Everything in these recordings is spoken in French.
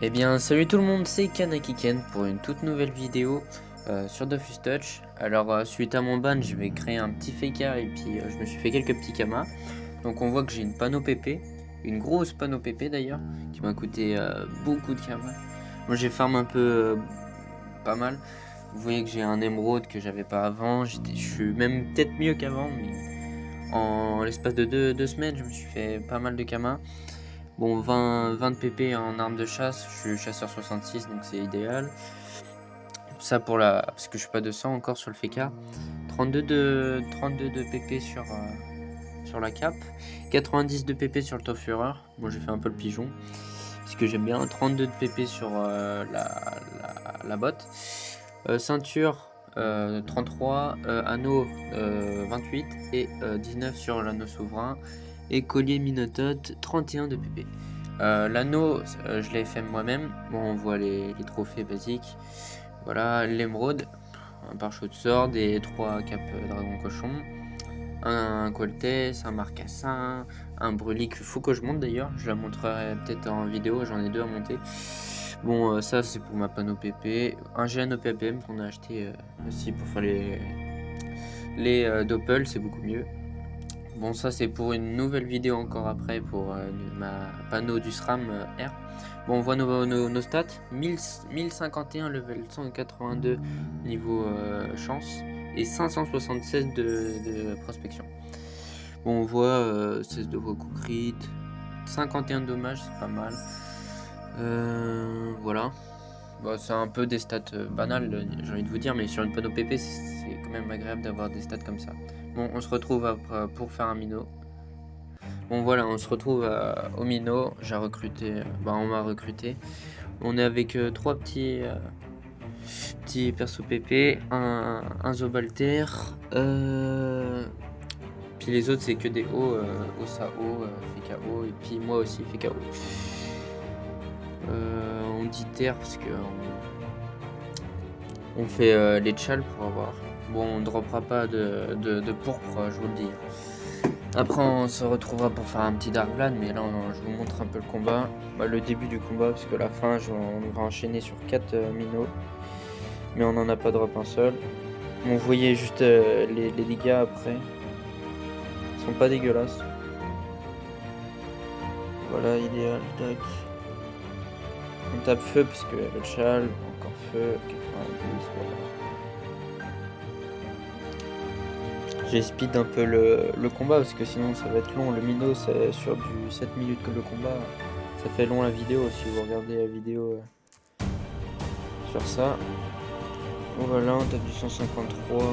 Eh bien, salut tout le monde, c'est Kanakiken pour une toute nouvelle vidéo sur Dofus Touch. Alors, suite à mon ban, je vais créer un petit faker et puis je me suis fait quelques petits kamas. Donc, on voit que j'ai une panneau PP, une grosse panneau PP d'ailleurs, qui m'a coûté beaucoup de kamas. Moi, j'ai farm un peu pas mal. Vous voyez que j'ai un émeraude que j'avais pas avant. Je suis même peut-être mieux qu'avant, mais en l'espace de deux semaines, je me suis fait pas mal de kamas. Bon, 20 de PP en arme de chasse, je suis chasseur 66, donc c'est idéal. Ça pour la... parce que je suis pas de 100 encore sur le FK. 32 de PP sur la cape. 90 de PP sur le Tauführer. Moi j'ai fait un peu le pigeon, parce que j'aime bien. 32 de PP sur la botte. Ceinture 33, anneau 28 et 19 sur l'anneau souverain. Et collier Minotaute 31 de PP. L'anneau, je l'ai fait moi-même. Bon, on voit les trophées basiques. Voilà, l'émeraude, un pare-chaud de sword et 3 capes dragon cochon. Un Coltès, un marcassin, un brûlis qu'il faut que je monte d'ailleurs. Je la montrerai peut-être en vidéo, j'en ai deux à monter. Bon, ça c'est pour ma panneau PP. Un GN OPPM qu'on a acheté aussi pour faire les doppels, c'est beaucoup mieux. Bon, ça c'est pour une nouvelle vidéo encore après pour ma panneau du SRAM R. Bon, on voit nos stats. 1051 level 182 niveau chance et 576 de prospection. Bon, on voit 16 de vos coups crit, 51 dommages, c'est pas mal. Voilà. Bon, c'est un peu des stats banales, j'ai envie de vous dire, mais sur une panneau PP, c'est quand même agréable d'avoir des stats comme ça. Bon, on se retrouve après pour faire un minot. Bon voilà, on se retrouve au minot. J'ai recruté, on m'a recruté. On est avec trois petits persos PP, un Zobalter, puis les autres c'est que des hauts, Osao, fait KO, et puis moi aussi fait KO. On dit terre parce que on fait les tchals pour avoir. Bon, on droppera pas de pourpre, je vous le dis. Après on se retrouvera pour faire un petit Dark Vlad, mais là je vous montre un peu le combat, le début du combat, parce que la fin on va enchaîner sur 4 minots, mais on n'en a pas drop un seul. Vous voyez juste les dégâts après, ils sont pas dégueulasses. Voilà, idéal, tac. On tape feu parce que le chal, encore feu, 90, voilà. J'ai speed un peu le combat parce que sinon ça va être long. Le minot c'est sur du 7 minutes que le combat. Ça fait long la vidéo si vous regardez la vidéo sur ça. Bon voilà, on tape du 153. Ouais.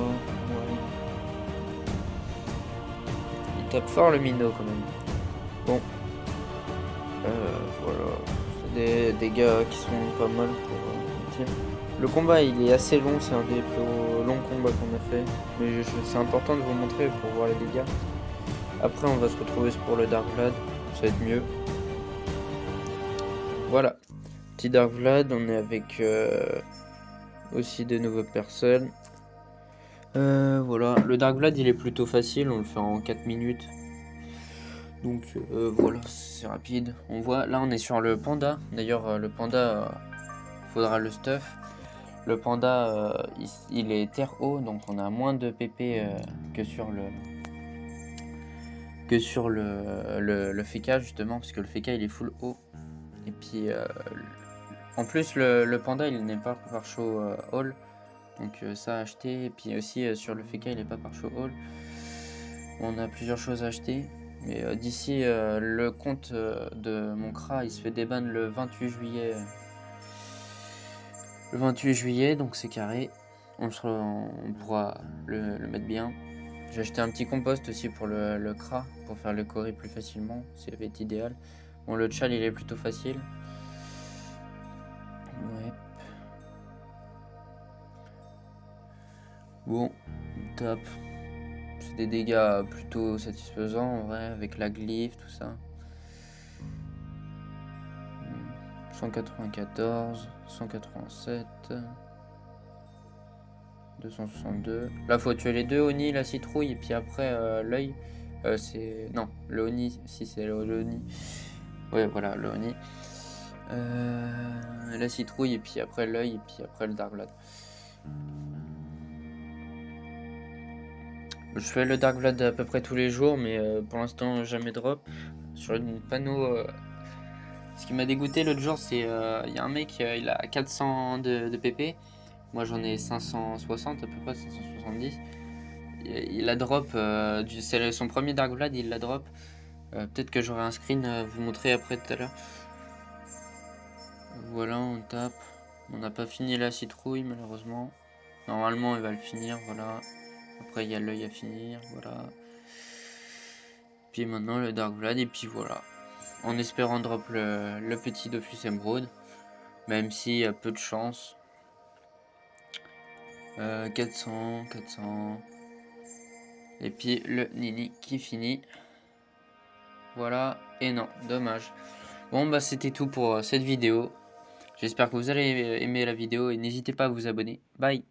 Il tape fort le minot quand même. Bon. Voilà. C'est des dégâts qui sont pas mal pour le combat il est assez long, c'est un des plus longs combats qu'on a fait. Mais c'est important de vous montrer pour voir les dégâts. Après on va se retrouver pour le Dark Vlad, ça va être mieux. Voilà, petit Dark Vlad, on est avec aussi de nouvelles personnes. Voilà, le Dark Vlad il est plutôt facile, on le fait en 4 minutes. Donc voilà, c'est rapide. On voit, là on est sur le panda. D'ailleurs le panda, faudra le stuff. Le panda il est terre haut, donc on a moins de PP que sur le FK justement, parce que le FK il est full haut. Et puis en plus le panda il n'est pas par show all, donc ça à acheter. Et puis aussi sur le FK il n'est pas par show all. On a plusieurs choses à acheter, mais d'ici le compte de mon CRA il se fait déban le 28 juillet. Le 28 juillet, donc c'est carré. On pourra le mettre bien. J'ai acheté un petit compost aussi pour le CRA, pour faire le coré plus facilement, ça va être idéal. Bon, le tchal il est plutôt facile. Ouais. Bon, top. C'est des dégâts plutôt satisfaisants en vrai, avec la glyphe, tout ça. 194, 187, 262. Là faut tuer les deux Oni, la citrouille, et puis après l'œil. C'est. Non, le Oni, si c'est le Oni. Ouais, voilà, le Oni. la citrouille, et puis après l'œil, et puis après le Dark Vlad. Je fais le Dark Vlad à peu près tous les jours, mais pour l'instant jamais drop. Sur le panneau, ce qui m'a dégoûté l'autre jour, c'est il y a un mec, il a 400 de PP. Moi j'en ai 560 à peu près, 570. Il la drop, c'est son premier Dark Vlad, il la drop. Peut-être que j'aurai un screen à vous montrer après tout à l'heure. Voilà, on tape. On n'a pas fini la citrouille malheureusement. Normalement il va le finir, voilà. Après il y a l'œil à finir, voilà. Puis maintenant le Dark Vlad, et puis voilà. En espérant drop le petit Dofus Emerald. Même s'il y a peu de chance. 400. Et puis le Nini qui finit. Voilà, et non, dommage. Bon bah c'était tout pour cette vidéo. J'espère que vous allez aimer la vidéo et n'hésitez pas à vous abonner. Bye.